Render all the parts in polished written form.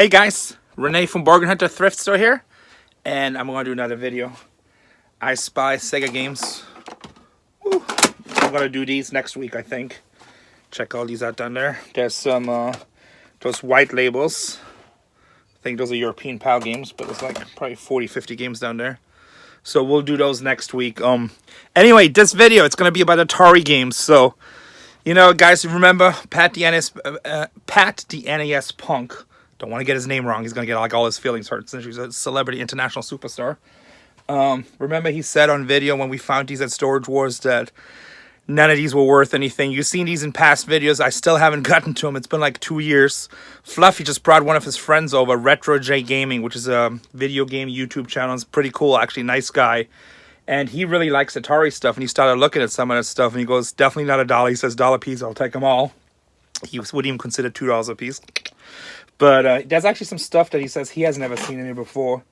Hey guys, Rene from Bargain Hunter Thrift Store here, and I'm going to do another video. I Spy Sega games. Woo. I'm going to do these next week, I think. Check all these out down there. There's some, those white labels. I think those are European PAL games, but there's like probably 40, 50 games down there. So we'll do those next week. Anyway, this video, it's going to be about Atari games. So, you know, guys, remember Pat the NES Punk. Don't want to get his name wrong. He's going to get like all his feelings hurt since he's a celebrity international superstar. Remember he said on video when we found these at Storage Wars that none of these were worth anything. You've seen these in past videos. I still haven't gotten to them. It's been like 2 years. Fluffy just brought one of his friends over, Retro J Gaming, which is a video game YouTube channel. It's pretty cool, actually. Nice guy. And he really likes Atari stuff. And he started looking at some of that stuff. And he goes, definitely not $1. He says, $1 a piece. I'll take them all. He wouldn't even consider $2 a piece. But there's actually some stuff that he says he has never seen any before.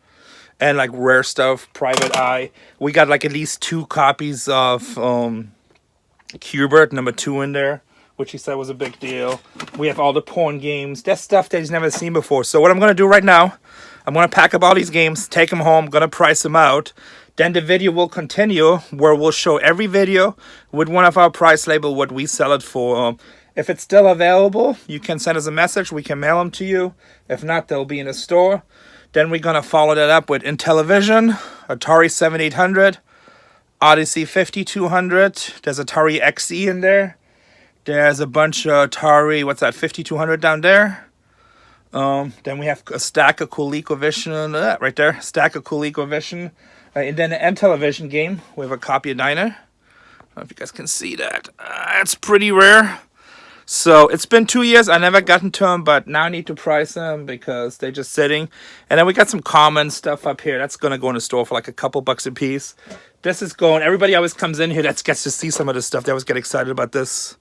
And like rare stuff, Private Eye. We got like at least 2 copies of Q*bert #2 in there, which he said was a big deal. We have all the porn games. That's stuff that he's never seen before. So what I'm going to do right now, I'm going to pack up all these games, take them home, going to price them out. Then the video will continue where we'll show every video with one of our price label what we sell it for. If it's still available, you can send us a message. We can mail them to you. If not, they'll be in the store. Then we're going to follow that up with Intellevision, Atari 7800, Odyssey 5200. There's Atari XE in there. There's a bunch of Atari, 5200 down there. Then we have a stack of Coleco Vision, right there. Stack of Coleco Vision. And then an Intellevision game. We have a copy of Diner. I don't know if you guys can see that. It's pretty rare. So it's been 2 years. I never gotten to them, but now I need to price them because they're just sitting. And then we got some common stuff up here. That's going to go in the store for like a couple bucks a piece. This is going, everybody always comes in here that gets to see some of this stuff. They always get excited about this.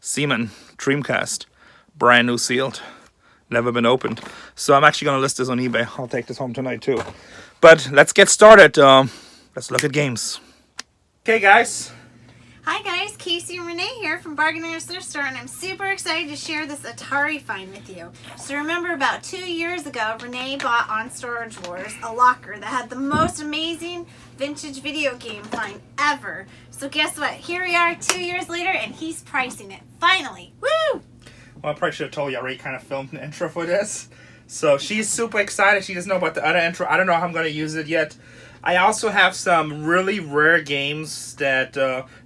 Seaman Dreamcast. Brand new sealed. Never been opened. So I'm actually going to list this on eBay. I'll take this home tonight too. But let's get started. Let's look at games. Okay, guys. Hi guys, Casey and Renee here from Bargain Hunter Thrift Store, and I'm super excited to share this Atari find with you. So remember about 2 years ago, Renee bought on Storage Wars a locker that had the most amazing vintage video game find ever. So guess what? Here we are 2 years later and he's pricing it. Finally! Woo! Well, I probably should have told you I already kind of filmed an intro for this. So she's super excited. She doesn't know about the other intro. I don't know how I'm going to use it yet. I also have some really rare games that,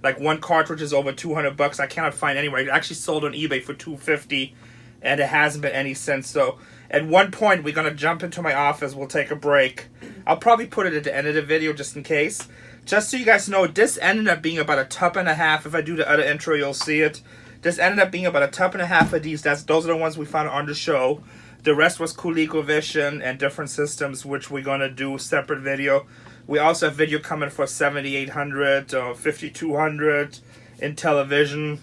like one cartridge is over 200 bucks. I cannot find anywhere. It actually sold on eBay for $250, and it hasn't been any since. So at one point, we're going to jump into my office. We'll take a break. I'll probably put it at the end of the video just in case. Just so you guys know, this ended up being about $1.50. If I do the other intro, you'll see it. This ended up being about $1.50 of these. Those are the ones we found on the show. The rest was Coleco Vision and different systems, which we're going to do a separate video. We also have video coming for 7800, 5200, Intellevision.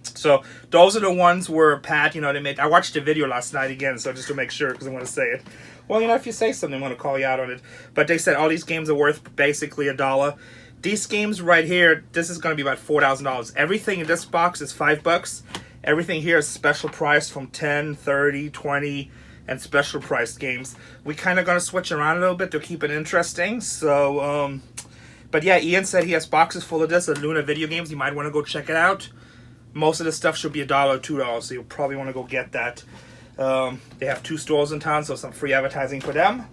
So those are the ones where Pat, you know, they made. I watched the video last night again, so just to make sure, because I want to say it. Well, you know, if you say something, I want to call you out on it. But they said all these games are worth basically $1. These games right here, this is going to be about $4,000. Everything in this box is $5. Everything here is special price from 10, 30, 20, and special priced games. We kind of going to switch around a little bit to keep it interesting. So, but yeah, Ian said he has boxes full of this at Luna Video Games. You might want to go check it out. Most of the stuff should be $1 or $2, so you'll probably want to go get that. They have 2 stores in town, so some free advertising for them.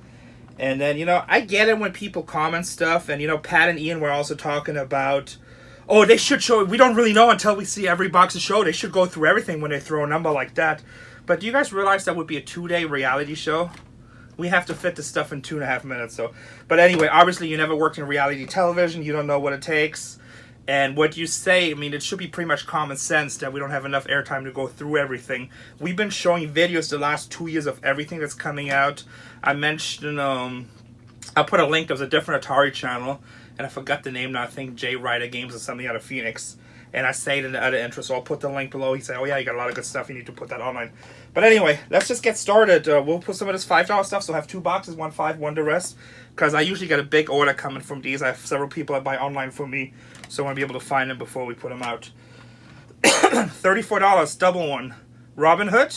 And then, you know, I get it when people comment stuff. And, you know, Pat and Ian were also talking about, oh, they should show, we don't really know until we see every box of show. They should go through everything when they throw a number like that. But do you guys realize that would be a 2-day reality show? We have to fit this stuff in 2.5 minutes. So, but anyway, obviously you never worked in reality television. You don't know what it takes. And what you say, I mean, it should be pretty much common sense that we don't have enough airtime to go through everything. We've been showing videos the last 2 years of everything that's coming out. I mentioned, I'll put a link. There's a different Atari channel. And I forgot the name now. I think Jay Ryder Games or something out of Phoenix. And I say it in the other intro, so I'll put the link below. He said, oh yeah, you got a lot of good stuff. You need to put that online. But anyway, let's just get started. We'll put some of this $5 stuff. So I have 2 boxes, one 5, one the rest. Because I usually get a big order coming from these. I have several people that buy online for me. So I want to be able to find them before we put them out. $34, double one. Robin Hood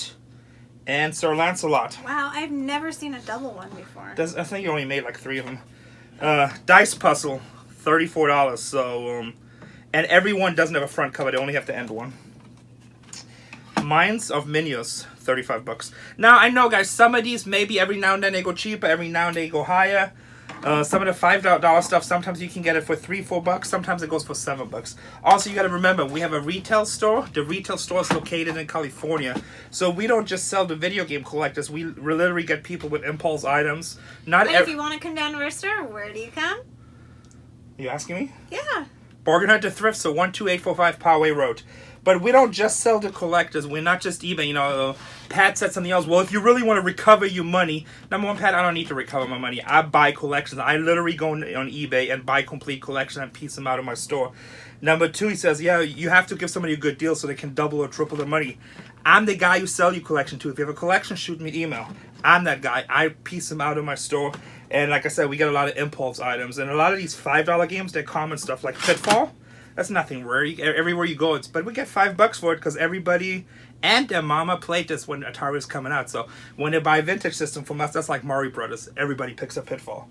and Sir Lancelot. Wow, I've never seen a double one before. I think you only made like 3 of them. Dice Puzzle, $34. So, and every one doesn't have a front cover. They only have the end one. Mines of Minions, $35. Now, I know, guys, some of these, maybe every now and then they go cheaper, every now and then they go higher. Some of the $5 stuff, sometimes you can get it for $3-4. Sometimes it goes for $7. Also, you got to remember, we have a retail store. The retail store is located in California. So we don't just sell to video game collectors. We literally get people with impulse items. But if you want to come down to our store, where do you come? You asking me? Yeah. Bargain Hunter Thrift, so 12845 Poway Road. But we don't just sell to collectors. We're not just eBay. You know, Pat said something else. Well, if you really want to recover your money, number one, Pat, I don't need to recover my money. I buy collections. I literally go on eBay and buy complete collections and piece them out of my store. Number two, he says, yeah, you have to give somebody a good deal so they can double or triple their money. I'm the guy you sell your collection to. If you have a collection, shoot me an email. I'm that guy. I piece them out of my store. And like I said, we get a lot of impulse items. And a lot of these $5 games, they're common stuff like Pitfall. That's nothing rare. Everywhere you go, but we get $5 for it because everybody and their mama played this when Atari was coming out. So when they buy a vintage system from us, that's like Mario Brothers. Everybody picks up Pitfall.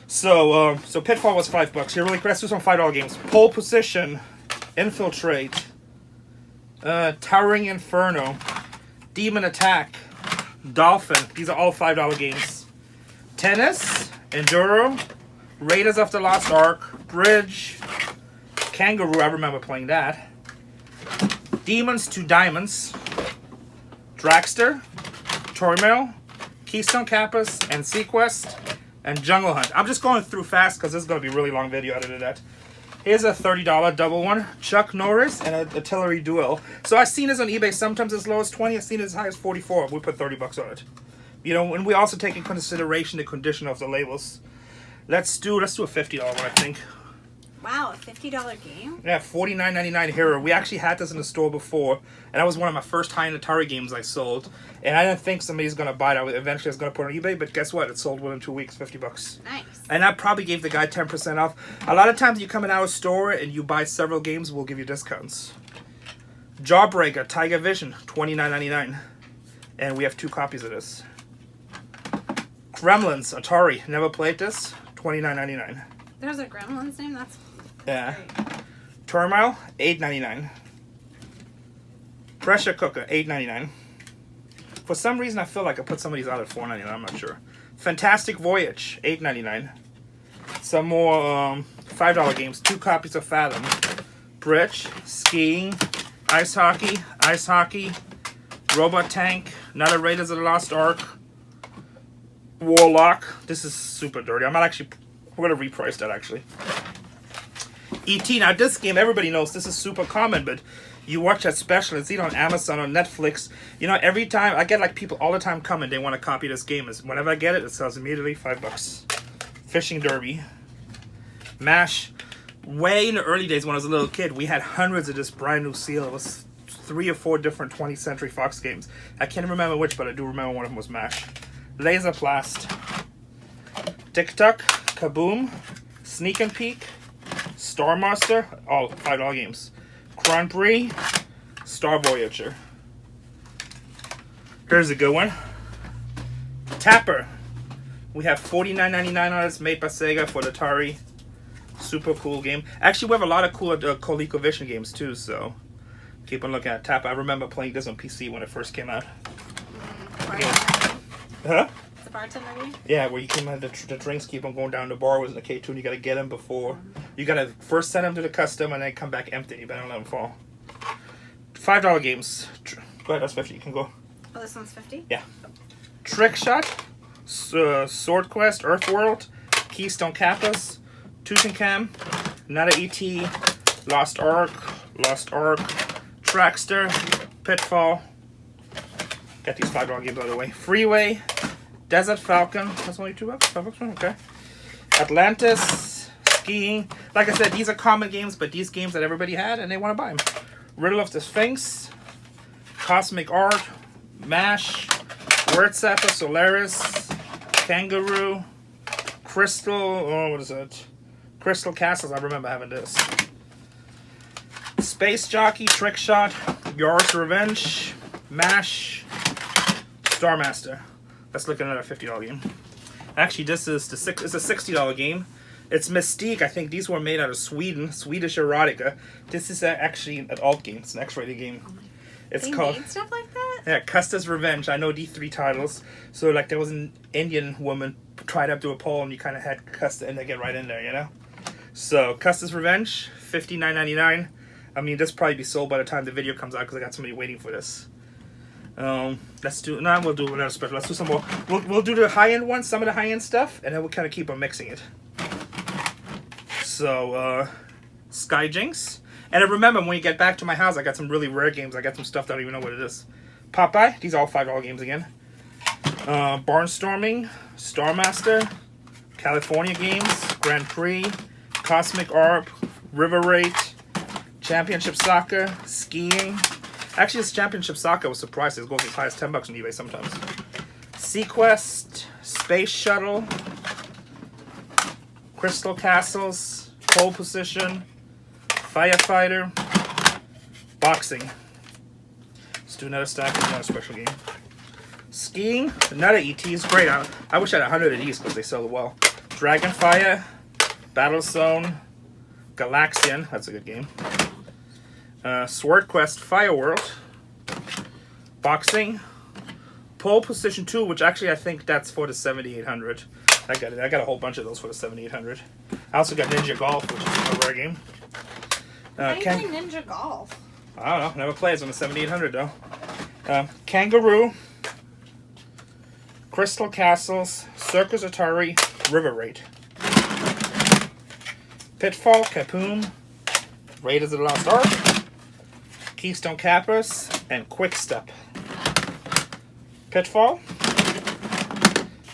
So Pitfall was $5. Here, really quick, let's do some $5 games. Pole Position, Infiltrate, Towering Inferno, Demon Attack, Dolphin. These are all $5 games. Tennis, Enduro, Raiders of the Lost Ark, Bridge, Kangaroo, I remember playing that. Demons to Diamonds, Dragster, Tormail, Keystone Kappas, and Sequest, and Jungle Hunt. I'm just going through fast because this is going to be a really long video out of that. Here's a $30 double one, Chuck Norris and an Artillery Duel. So I've seen this on eBay sometimes as low as 20. I've seen it as high as 44. We put $30 on it. You know, and we also take in consideration the condition of the labels. Let's do a $50 one, I think. Wow, a $50 game? Yeah, $49.99 Hero. We actually had this in the store before, and that was one of my first high-end Atari games I sold. And I didn't think somebody's going to buy it. Eventually I was going to put it on eBay, but guess what? It sold within 2 weeks, $50. Nice. And I probably gave the guy 10% off. A lot of times you come in our store and you buy several games, we'll give you discounts. Jawbreaker, Tiger Vision, $29.99. And we have 2 copies of this. Gremlins, Atari. Never played this. $29.99. There's a Gremlins name? That's yeah. great. Turmoil, $8.99. Pressure Cooker, $8.99. For some reason, I feel like I put some of these out at $4.99. I'm not sure. Fantastic Voyage, $8.99. Some more $5 games. 2 copies of Fathom. Bridge, Skiing, Ice Hockey, Robot Tank, another Raiders of the Lost Ark, Warlock. This is super dirty. I'm not actually... We're going to reprice that, actually. E.T. Now, this game, everybody knows this is super common, but you watch that special, it's either on Amazon or Netflix. You know, every time, I get, like, people all the time coming, they want to copy this game. Whenever I get it, it sells immediately, $5. Fishing Derby. MASH. Way in the early days when I was a little kid, we had hundreds of this brand new seal. It was 3 or 4 different 20th Century Fox games. I can't remember which, but I do remember one of them was MASH. Laser Blast. Tic Tac. Kaboom, Sneak and Peek, Star Master, all $5 games. Grand Prix, Star Voyager. Here's a good one. Tapper. We have $49.99 on it. Made by Sega for the Atari. Super cool game. Actually, we have a lot of cool Coleco Vision games too, so keep on looking at Tapper. I remember playing this on PC when it first came out. Huh? The bartender game? Yeah, where you came out, the drinks keep on going down the bar with the K2 and you gotta get them before. You gotta first send them to the custom and then come back empty. You better not let them fall. $5 games. Go ahead, that's 50. You can go. Oh, this one's 50? Yeah. Trick Shot, Sword Quest, Earthworld, Keystone Kappas, Tutankhamun, Nada E.T., Lost Ark, Trackster, Pitfall. Got these $5 games out of the way. Freeway, Desert Falcon. That's only $2. $5. Okay. Atlantis, Skiing. Like I said, these are common games, but these games that everybody had and they want to buy them. Riddle of the Sphinx, Cosmic Art, MASH, Word Sapper, Solaris, Kangaroo, Crystal. Oh, what is it? Crystal Castles. I remember having this. Space Jockey, Trick Shot, Yours Revenge, MASH, Star Master. Let's look at another $50 game. Actually, this is it's a $60 game. It's Mystique. I think these were made out of Sweden, Swedish erotica. This is actually an alt game. It's an X-rated game. It's they called made stuff like that? Yeah, Custer's Revenge. I know these 3 titles. So like there was an Indian woman tried up to a pole, and you kind of had Custer and they get right in there, you know. So Custer's Revenge, $59.99. I mean, this probably be sold by the time the video comes out because I got somebody waiting for this. Let's do. No, we'll do another special. Let's do some more. We'll do the high end ones, some of the high end stuff, and then we'll kind of keep on mixing it. So, Sky Jinx. And I remember when you get back to my house, I got some really rare games. I got some stuff that I don't even know what it is. Popeye. These are all $5 games again. Barnstorming, Star Master, California Games, Grand Prix, Cosmic Orb, River Raid, Championship Soccer, Skiing. Actually, this Championship Soccer was surprised. It goes as high as $10 on eBay sometimes. Sequest, Space Shuttle, Crystal Castles, Pole Position, Firefighter, Boxing. Let's do another stack of another special game. Skiing, another ET is great. I wish I had 100 of these because they sell well. Dragonfire, Battlezone, Galaxian, that's a good game. Sword Quest, Fireworld, Boxing, Pole Position 2, which actually I think that's for the 7800. I got it. I got a whole bunch of those for the 7800. I also got Ninja Golf, which is a rare game. How do you play Ninja Golf? I don't know. Never played it on the 7800 though. Kangaroo, Crystal Castles, Circus Atari, River Raid, Pitfall, Kapoom, Raiders of the Lost Ark, Keystone Cappers, and Quick Step. Pitfall,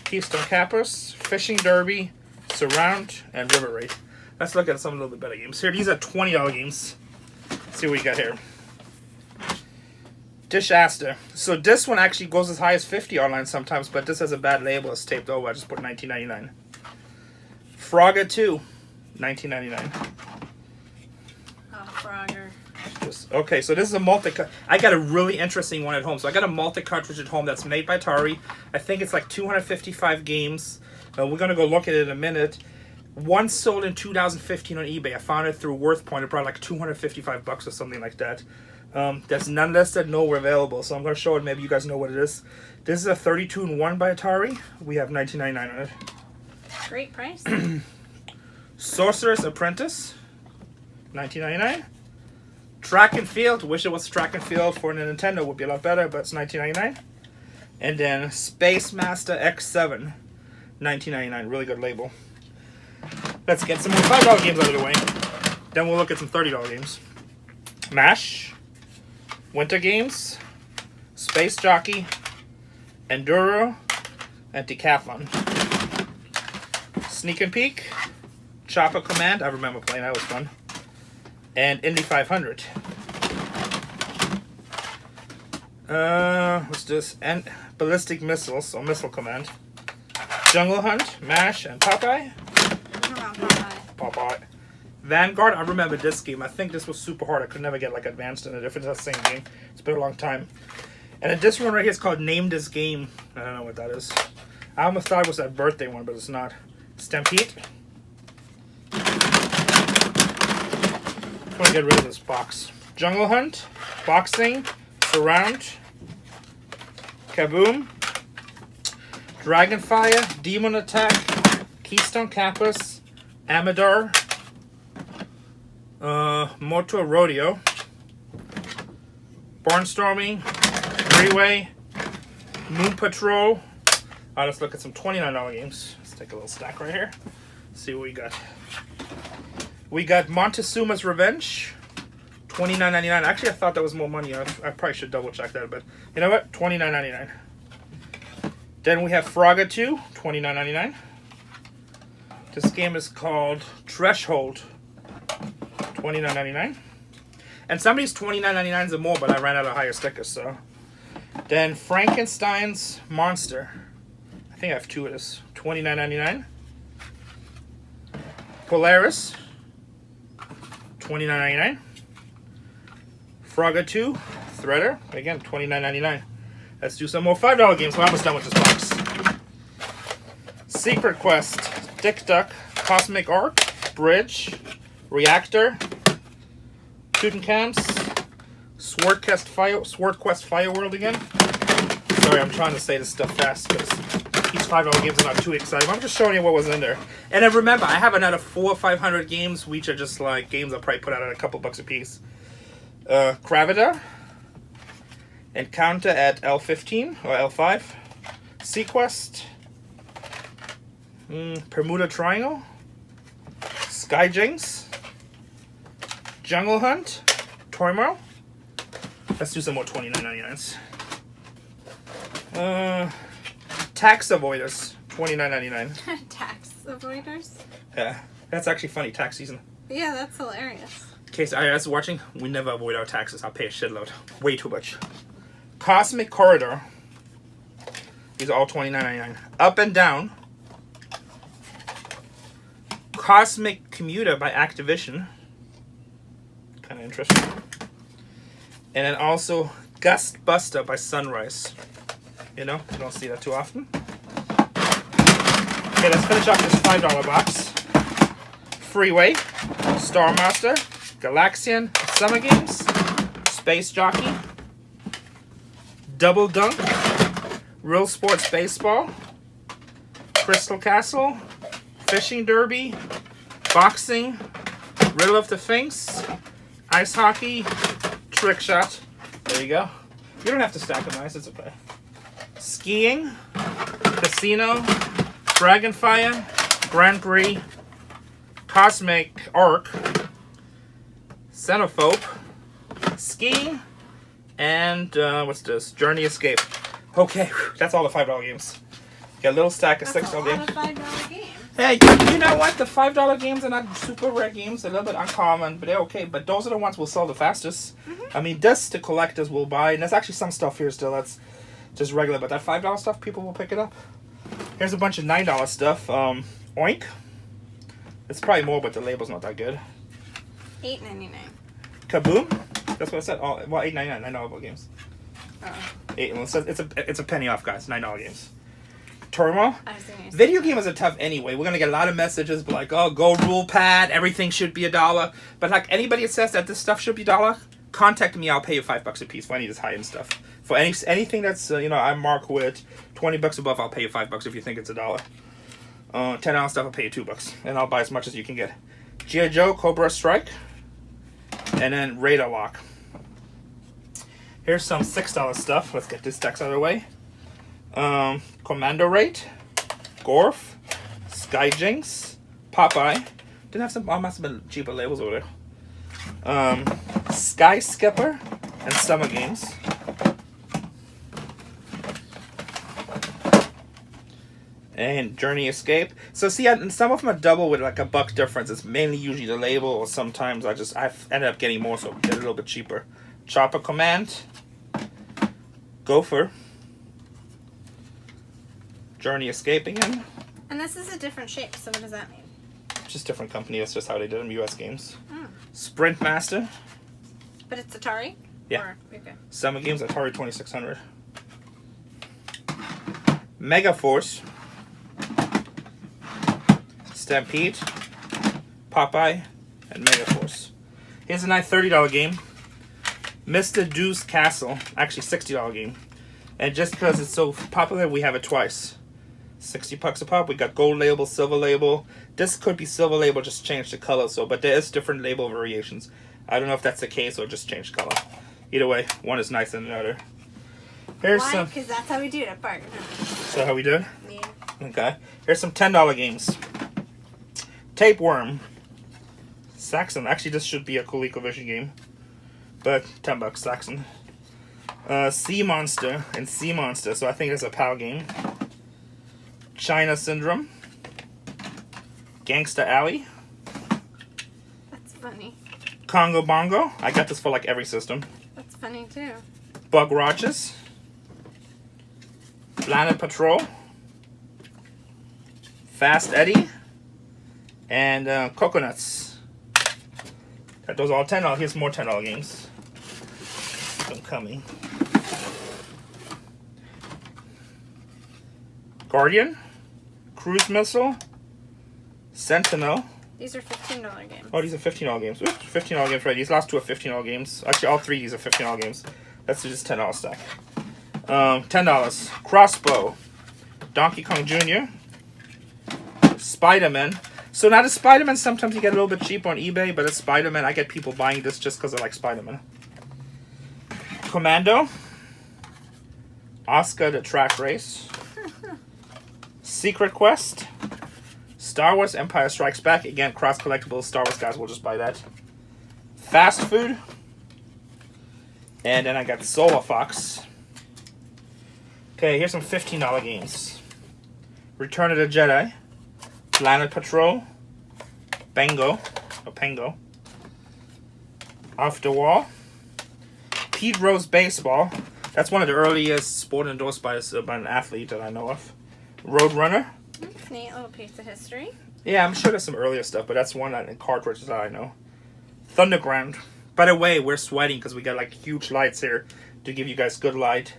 Keystone Cappers, Fishing Derby, Surround, and River Raid. Let's look at some a little bit better games. Here, these are $20 games. Let's see what we got here. Dish Aster. So this one actually goes as high as 50 online sometimes, but this has a bad label. It's taped over. I just put $19.99. Frogger 2, $19.99. Oh, Frogger. Okay, so this is a I got a really interesting one at home. So I got a multi-cartridge at home that's made by Atari. I think it's like 255 games. We're going to go look at it in a minute. One sold in 2015 on eBay. I found it through WorthPoint. It brought like $255 or something like that. There's none listed, nowhere available. So I'm going to show it. Maybe you guys know what it is. This is a 32-in-1 by Atari. We have $19.99 on it. Great price. Sorcerer's Apprentice, $19.99. Track and Field. Wish it was Track and Field for Nintendo. Would be a lot better, but it's $19.99. And then Space Master X7, $19.99. Really good label. Let's get some more $5 games out of the way. Then we'll look at some $30 games. MASH, Winter Games, Space Jockey, Enduro, and Decathlon. Sneak and Peek, Chopper Command. I remember playing. That was fun. And Indy 500. What's this? And Ballistic Missiles, or Missile Command. Jungle Hunt, MASH, and Popeye. Popeye. Vanguard, I remember this game. I think this was super hard. I could never get like advanced in it if it's the same game. It's been a long time. And then this one right here is called Name This Game. I don't know what that is. I almost thought it was that birthday one, but it's not. Stampede. I'm gonna get rid of this box. Jungle Hunt, Boxing, Surround, Kaboom, Dragonfire, Demon Attack, Keystone Cappers, Amador, Motor Rodeo, Barnstorming, Freeway, Moon Patrol. Let's look at some $29 games. Let's take a little stack right here. See what we got. We got Montezuma's Revenge, $29.99. Actually, I thought that was more money. I probably should double check that, but you know what? $29.99. Then we have Frogger 2, $29.99. This game is called Threshold, $29.99. And some of these $29.99s are more, but I ran out of higher stickers, so. Then Frankenstein's Monster. I think I have 2 of this. $29.99. Polaris, $29.99. Frogger 2, Threader, again, $29.99. Let's do some more $5 games. We're almost done with this box. Secret Quest, Dick Duck, Cosmic Arc, Bridge, Reactor, Shooting Camps, Sword Quest Fire World again. Sorry, I'm trying to say this stuff fast because these $5 games are not too exciting. I'm just showing you what was in there. And then remember, I have another 400 or 500 games, which are just like games I'll probably put out at a couple bucks a piece. Gravida, Encounter at L15 or L5, Sequest, Bermuda Triangle, Skyjinx, Jungle Hunt, Tormo. Let's do some more $29.99s. Tax Avoiders, $29.99. Tax avoiders? Yeah, that's actually funny, tax season. Yeah, that's hilarious. In case IRS is watching, we never avoid our taxes. I'll pay a shitload. Way too much. Cosmic Corridor. These are all $29.99. Up and Down. Cosmic Commuter by Activision. Kind of interesting. And then also Gust Buster by Sunrise. You know, you don't see that too often. Okay, let's finish off this $5 box. Freeway, Star Master, Galaxian, Summer Games, Space Jockey, Double Dunk, Real Sports Baseball, Crystal Castle, Fishing Derby, Boxing, Riddle of the Sphinx, Ice Hockey, Trick Shot. There you go. You don't have to stack them nice, it's okay. Skiing, Casino, Dragonfire, Grand Prix, Cosmic Arc, Xenophobe, Skiing, and what's this? Journey Escape. Okay, that's all the $5 games. Got a little stack of $6 games. That's a lot of $5 games. Hey, you know what? The $5 games are not super rare games. They're a little bit uncommon, but they're okay. But those are the ones we'll sell the fastest. I mean, this the collectors will buy, and there's actually some stuff here still that's just regular. But that $5 stuff, people will pick it up. Here's a bunch of $9 stuff. Oink. It's probably more, but the label's not that good. $8.99. Kaboom. That's what I said. Oh, well, $8.99. $9 games. It's a penny off, guys. $9 games. Tormo. Video games are tough anyway. We're gonna get a lot of messages like, "Oh, go rule pad. Everything should be $1." But like anybody that says that this stuff should be $1, contact me. I'll pay you $5 a piece for any of this high-end stuff. For anything that's I mark with $20 above, I'll pay you $5 if you think it's $1. $10 stuff, I'll pay you $2, and I'll buy as much as you can get. G.I. Joe, Cobra Strike, and then Radar Lock. Here's some $6 stuff. Let's get this stacks out of the way. Commando Rate, Gorf, Skyjinx, Popeye. Didn't have some. Must have been cheaper labels over there. Sky Skipper and Summer Games. And Journey Escape. So see, some of them are double with like $1 difference. It's mainly usually the label, or sometimes I've ended up getting more, so get a little bit cheaper. Chopper Command, Gopher, Journey Escape again. And this is a different shape, so what does that mean? Just different company. That's just how they did them. US Games. Sprint Master. But it's Atari? Yeah. Okay. Summer Games, Atari 2600. Mega Force. Stampede. Popeye. And Mega Force. Here's a nice $30 game. Mr. Deuce Castle. Actually, $60 game. And just because it's so popular, we have it twice. $60 a pop. We got gold label, silver label. This could be silver label, just change the color. But there is different label variations. I don't know if that's the case or just change color. Either way, one is nicer than the other. Here's Why? some. Because that's how we do it at Bargain. So how we do it? Yeah. Okay. Here's some $10 games. Tapeworm. Saxon. Actually, this should be a Coleco Vision game. But $10 Saxon. Sea Monster and Sea Monster. So I think it's a PAL game. China Syndrome. Gangsta Alley. That's funny. Congo Bongo. I got this for like every system. That's funny too. Bug Rogers. Planet Patrol. Fast Eddie. And Coconuts. Those are all $10. Here's more $10 games. I'm coming. Guardian, Cruise Missile, Sentinel. These are $15 games. Oh, these are $15 games. Oops, $15 games, right? These last two are $15 games. Actually, all three of these are $15 games. That's just $10 stack. $10. Crossbow, Donkey Kong Jr., Spider-Man. So now the Spider-Man, sometimes you get a little bit cheap on eBay, but it's Spider-Man. I get people buying this just because I like Spider-Man. Commando, Oscar the Track Race, Secret Quest, Star Wars Empire Strikes Back. Again, cross collectibles. Star Wars guys will just buy that. Fast Food. And then I got Solar Fox. Okay, here's some $15 games. Return of the Jedi, Planet Patrol, Pango, Off the Wall, Pete Rose Baseball. That's one of the earliest sport endorsed by an athlete that I know of. Roadrunner. That's a neat little piece of history. Yeah, I'm sure there's some earlier stuff, but that's one in cartridges that I know. Thunderground. By the way, we're sweating because we got like huge lights here to give you guys good light.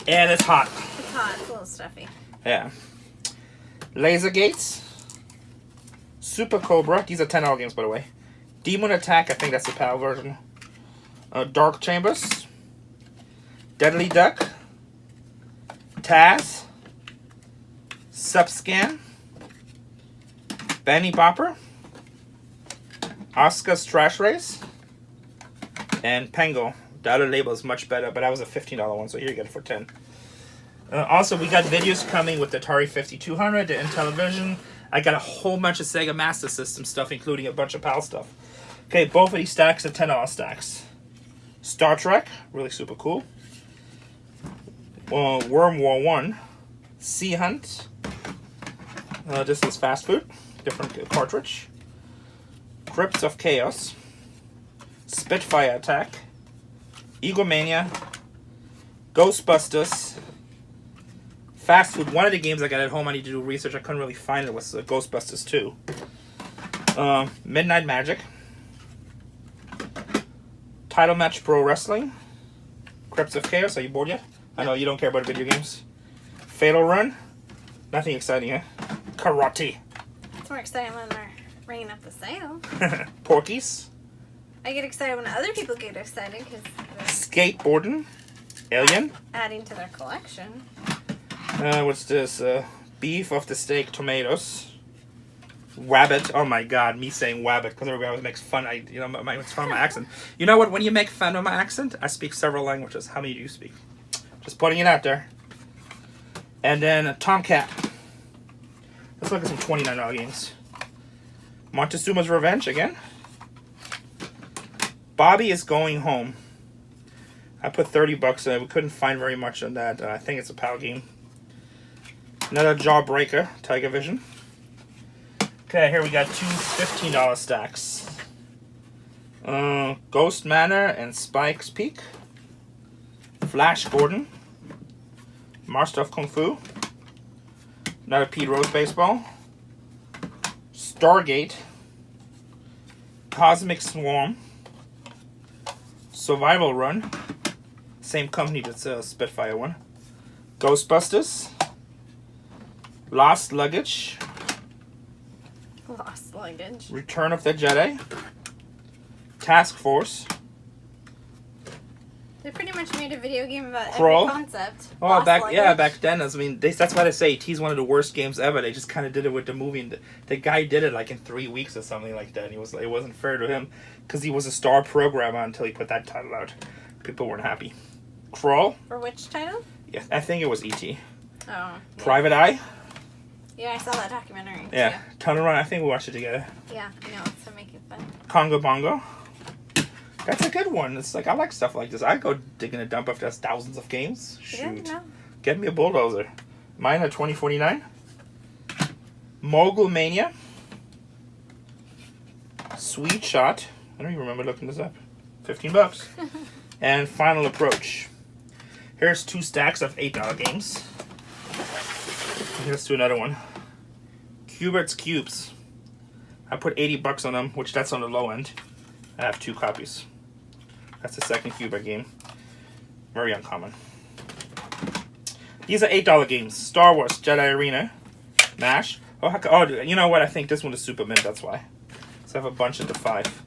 And it's hot. It's hot. It's a little stuffy. Yeah. Laser Gates. Super Cobra. These are $10 games, by the way. Demon Attack. I think that's the PAL version. Dark Chambers. Deadly Duck. Taz. Subscan. Benny Bopper. Oscar's Trash Race. And Pango. The other label is much better, but that was a $15 one, so here you get it for $10. Also, we got videos coming with the Atari 5200, the Intellevision. I got a whole bunch of Sega Master System stuff, including a bunch of PAL stuff. Okay, both of these stacks are $10 stacks. Star Trek, really super cool. Worm War 1. Sea Hunt. This is Fast Food, different cartridge. Crypts of Chaos. Spitfire Attack. Egomania. Ghostbusters. Fast Food. One of the games I got at home, I need to do research. I couldn't really find it. Was Ghostbusters 2. Midnight Magic. Title Match Pro Wrestling. Crypts of Chaos. Are you bored yet? I know you don't care about video games. Fatal Run. Nothing exciting, huh? Karate. It's more exciting when they're ringing up the sale. Porkies. I get excited when other people get excited because Skateboarding. Alien. adding to their collection. What's this? Beef of the steak, tomatoes. Wabbit. Oh my god, me saying wabbit because everybody always makes fun. Makes fun of my accent. You know what? When you make fun of my accent, I speak several languages. How many do you speak? Just putting it out there. And then Tomcat. Let's look at some $29 games. Montezuma's Revenge again. Bobby is Going Home. I put $30 in it. We couldn't find very much on that. I think it's a PAL game. Another Jawbreaker, Intellevision. Okay, here we got two $15 stacks. Ghost Manor and Spike's Peak. Flash Gordon. Master of Kung Fu. Another Pete Rose Baseball. Stargate. Cosmic Swarm. Survival Run. Same company that's a Spitfire one. Ghostbusters. Lost Luggage. Lost Luggage. Return of the Jedi. Task Force. They pretty much made a video game about Crawl. every concept. Oh, Lost back Luggage. then. That's why they say he's one of the worst games ever. They just kind of did it with the movie, and the guy did it like in 3 weeks or something like that. And it wasn't fair to him because he was a star programmer until he put that title out. People weren't happy. Crawl. For which title? Yeah, I think it was E.T. Oh. Yeah. Private Eye. Yeah, I saw that documentary. Yeah. Too. Tunnel Run. I think we watched it together. Yeah, I know. It's so making fun. Congo Bongo. That's a good one. It's like I like stuff like this. I go dig in a dump if there's thousands of games. Shoot. Yeah, no. Get me a bulldozer. Mine are $20.49. Mogul Mania. Sweet Shot. I don't even remember looking this up. $15. And Final Approach. Here's two stacks of $8 games. Here's to another one. Cubert's Cubes. I put $80 on them, which that's on the low end. I have 2 copies. That's the second Cubert game. Very uncommon. These are $8 games. Star Wars, Jedi Arena, MASH. Oh, you know what? I think this one is Super Mint, that's why. So I have a bunch of the 5.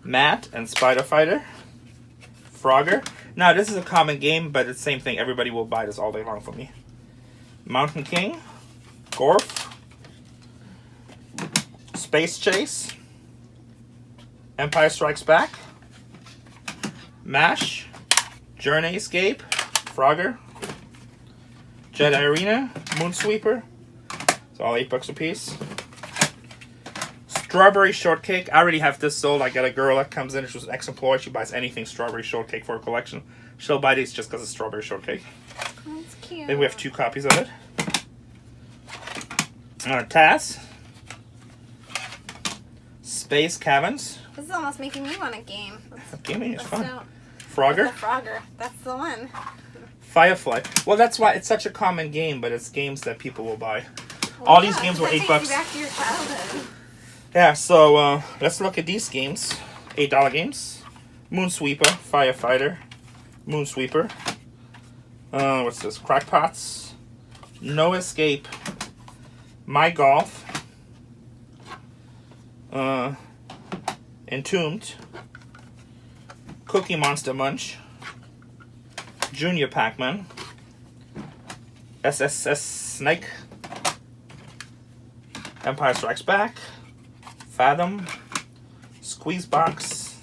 Matt and Spider Fighter. Frogger. Now, this is a common game, but it's the same thing. Everybody will buy this all day long for me. Mountain King. Gorf. Space Chase. Empire Strikes Back. MASH. Journey Escape. Frogger. Jedi Arena. Moonsweeper. It's all $8 a piece. Strawberry Shortcake. I already have this sold. I got a girl that comes in. She's an ex-employee. She buys anything Strawberry Shortcake for her collection. She'll buy these just because it's Strawberry Shortcake. That's cute. Then we have 2 copies of it. Taz. Space Caverns. This is almost making me want a game. Gaming is fun. The Frogger. Frogger. That's the one. Firefly. Well, that's why it's such a common game, but it's games that people will buy. All these games were $8. Takes you back to your childhood. Yeah, so let's look at these games. $8 games. Moonsweeper, Firefighter, Moonsweeper. What's this? Crackpots. No Escape. My Golf. Entombed. Cookie Monster Munch. Junior Pac-Man. SSS Snake. Empire Strikes Back. Fathom. Squeezebox.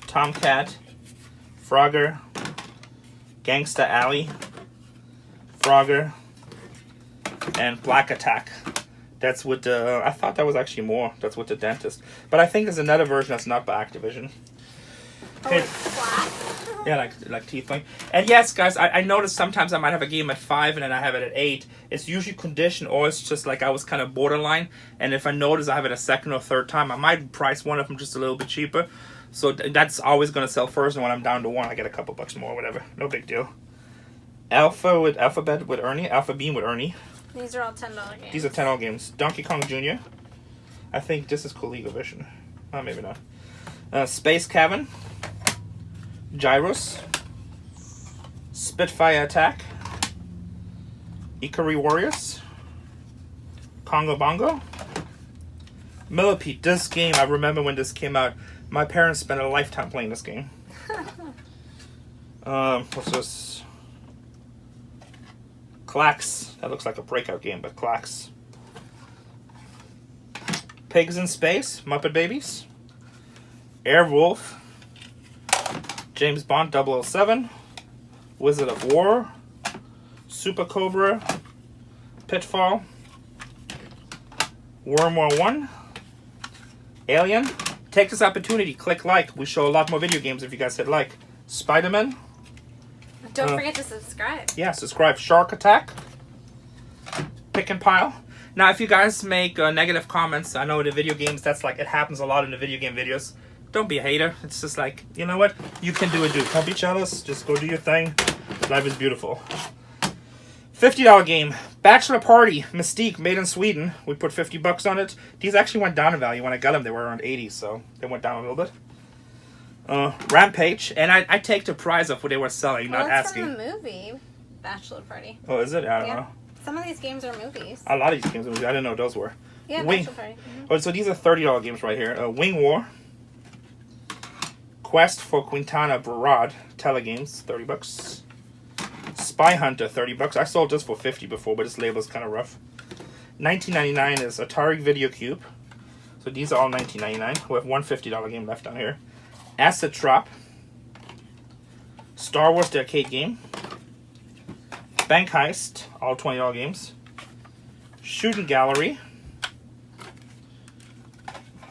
Tomcat. Frogger. Gangsta Alley. Frogger. And Black Attack. That's with the... I thought that was actually more. That's with the dentist. But I think there's another version that's not by Activision. Oh, it's flat. Yeah, like teeth thing. And yes, guys, I noticed sometimes I might have a game at 5 and then I have it at 8. It's usually conditioned, or it's just like I was kind of borderline. And if I notice I have it a second or third time, I might price one of them just a little bit cheaper. So that's always going to sell first. And when I'm down to 1, I get a couple bucks more, whatever. No big deal. Alphabet with Ernie. Alpha Beam with Ernie. These are all $10 games. These are $10 games. Donkey Kong Jr. I think this is Coleco Vision. Oh, maybe not. Space Cavern. Gyros. Spitfire Attack. Ikari Warriors. Congo Bongo. Millipede. This game, I remember when this came out. My parents spent a lifetime playing this game. What's this? Clax. That looks like a breakout game, but Clax. Pigs in Space. Muppet Babies. Airwolf. James Bond 007. Wizard of War. Super Cobra. Pitfall. World War 1. Alien. Take this opportunity. Click like. We show a lot more video games if you guys hit like. Spider-Man. Don't forget to subscribe. Yeah, subscribe. Shark Attack. Pick and Pile. Now, if you guys make negative comments, I know in the video games, that's like, it happens a lot in the video game videos. Don't be a hater. It's just like, you know what? You can do it, dude. Don't be jealous. Just go do your thing. Life is beautiful. $50 game. Bachelor Party. Mystique, made in Sweden. We put $50 on it. These actually went down in value. When I got them, they were around 80, so they went down a little bit. Rampage. And I take the price of what they were selling, not asking. From the movie Bachelor Party. Oh, is it? I don't know. Some of these games are movies. A lot of these games are movies. I didn't know what those were. Yeah, Wing. Bachelor Party. Mm-hmm. Oh, so these are $30 games right here. Wing War. Quest for Quintana Barad. Telegames, $30. Spy Hunter, $30. I sold this for $50 before, but this label is kind of rough. $19.99 is Atari Video Cube. So these are all $19.99. We have one $50 game left down here. Acid Trap. Star Wars the arcade game. Bank Heist, all $20 games. Shooting Gallery.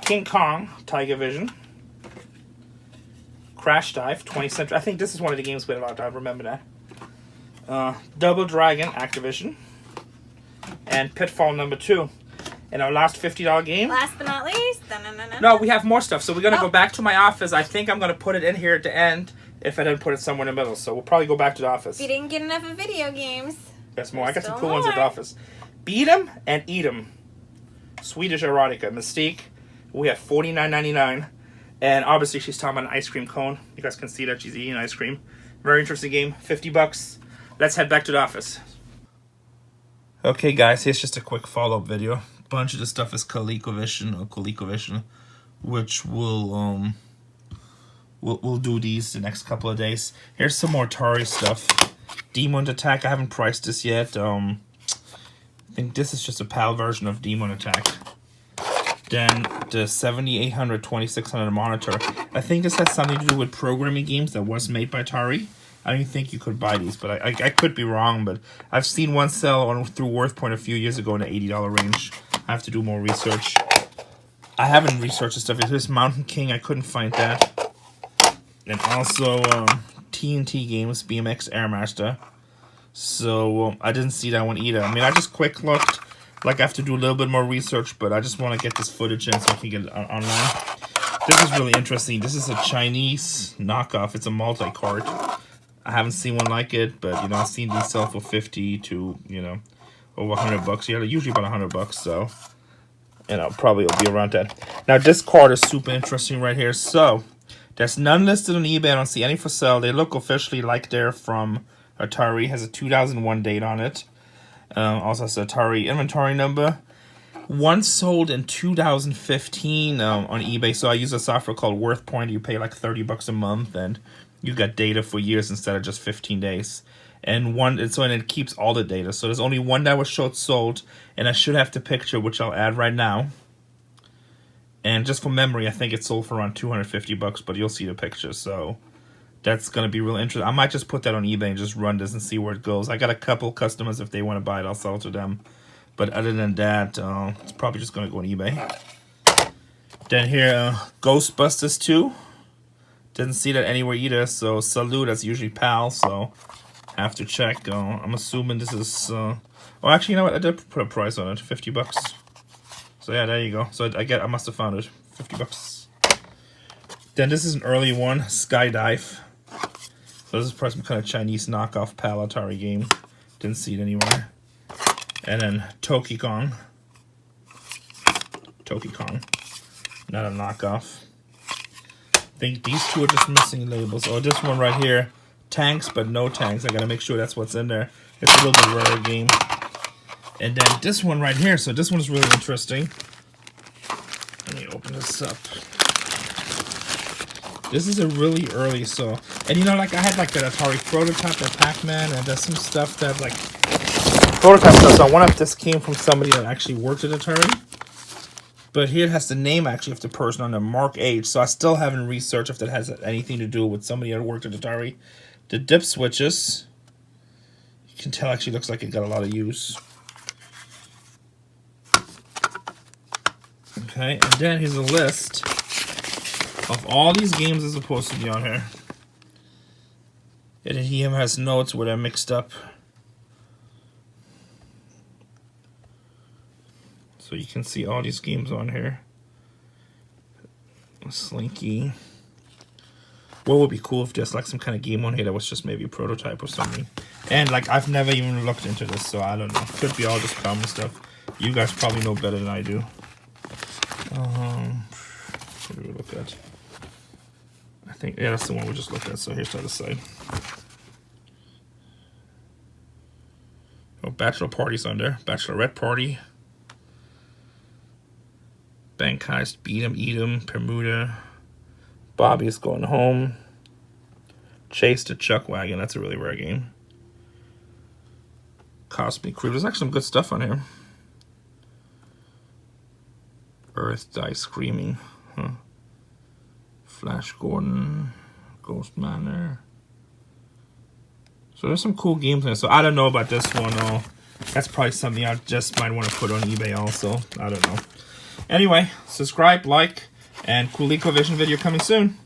King Kong, Tiger Vision. Crash Dive, 20th Century. I think this is one of the games we had a lot of time. Remember that. Double Dragon, Activision. And Pitfall number 2. And our last $50 game. Last but not least. No, we have more stuff. So we're going to go back to my office. I think I'm going to put it in here at the end if I didn't put it somewhere in the middle. So we'll probably go back to the office. If you didn't get enough of video games. There's more. I got some cool ones at the office. Beat 'em and Eat 'em. Swedish Erotica. Mystique. We have $49.99. And obviously she's talking about an ice cream cone. You guys can see that she's eating ice cream. Very interesting game. $50. let's head back to the office. Okay, guys, here's just a quick follow-up video. A bunch of the stuff is Coleco Vision, which will we'll do these the next couple of days. Here's some more Atari stuff. Demon Attack. I haven't priced this yet. I think this is just a PAL version of Demon Attack. Then the 7800 2600 monitor. I think this has something to do with programming games that was made by Atari. I don't even think you could buy these, but I could be wrong. But I've seen one sell through WorthPoint a few years ago in the $80 range. I have to do more research. I haven't researched this stuff. Here's Mountain King. I couldn't find that. And also TNT Games BMX Airmaster. So I didn't see that one either. I mean, I just quick looked. Like, I have to do a little bit more research, but I just want to get this footage in so I can get it online. This is really interesting. This is a Chinese knockoff. It's a multi-cart. I haven't seen one like it, but, you know, I've seen these sell for 50 to, you know, over $100. Yeah, usually about $100, so, you know, probably it'll be around that. Now, this card is super interesting right here. So, there's none listed on eBay. I don't see any for sale. They look officially like they're from Atari. Has a 2001 date on it. Also has an Atari inventory number. One sold in 2015 on eBay. So I use a software called WorthPoint. You pay like $30 a month, and you got data for years instead of just 15 days. And it keeps all the data. So there's only one that was sold, and I should have the picture, which I'll add right now. And just for memory, I think it sold for around $250, but you'll see the picture. So that's going to be real interesting. I might just put that on eBay and just run this and see where it goes. I got a couple customers. If they want to buy it, I'll sell it to them. But other than that, it's probably just going to go on eBay. Then here, Ghostbusters 2. Didn't see that anywhere either. So Salute, that's usually PAL. So have to check. I'm assuming this is... oh, actually, you know what? I did put a price on it. $50. So yeah, there you go. So I must have found it. $50. Then this is an early one. Skydive. So this is probably some kind of Chinese knockoff PAL Atari game. Didn't see it anywhere. And then Toki Kong. Not a knockoff. I think these two are just missing labels. Oh, this one right here. Tanks, but no tanks. I gotta make sure that's what's in there. It's a little bit rarer game. And then this one right here. So this one is really interesting. Let me open this up. This is a really early, so... And you know, like, I had, like, that Atari prototype, that Pac-Man, and there's some stuff that, like... Prototype stuff, so one of this came from somebody that actually worked at Atari. But here it has the name, actually, of the person on there, Mark H. So I still haven't researched if that has anything to do with somebody that worked at Atari. The dip switches... You can tell, actually, looks like it got a lot of use. Okay, and then here's a list of all these games that's supposed to be on here. And he has notes where they're mixed up. So you can see all these games on here. Slinky. What would be cool if there's like some kind of game on here that was just maybe a prototype or something. And like I've never even looked into this, so I don't know. Could be all just common stuff. You guys probably know better than I do. What do we look at? I think, yeah, that's the one we just looked at. So here's the other side. Oh, Bachelor Party's on there. Bachelorette Party. Bank Heist, Beat 'em, Eat 'em, Bermuda. Bobby's Going Home. Chase the Chuck Wagon. That's a really rare game. Cosmic Crew. There's actually some good stuff on here. Earth Dice Screaming. Huh. Flash Gordon. Ghost Manor. So there's some cool games in there. So I don't know about this one. Oh, that's probably something I just might want to put on eBay also. I don't know. Anyway, subscribe, like, and Coleco Vision video coming soon.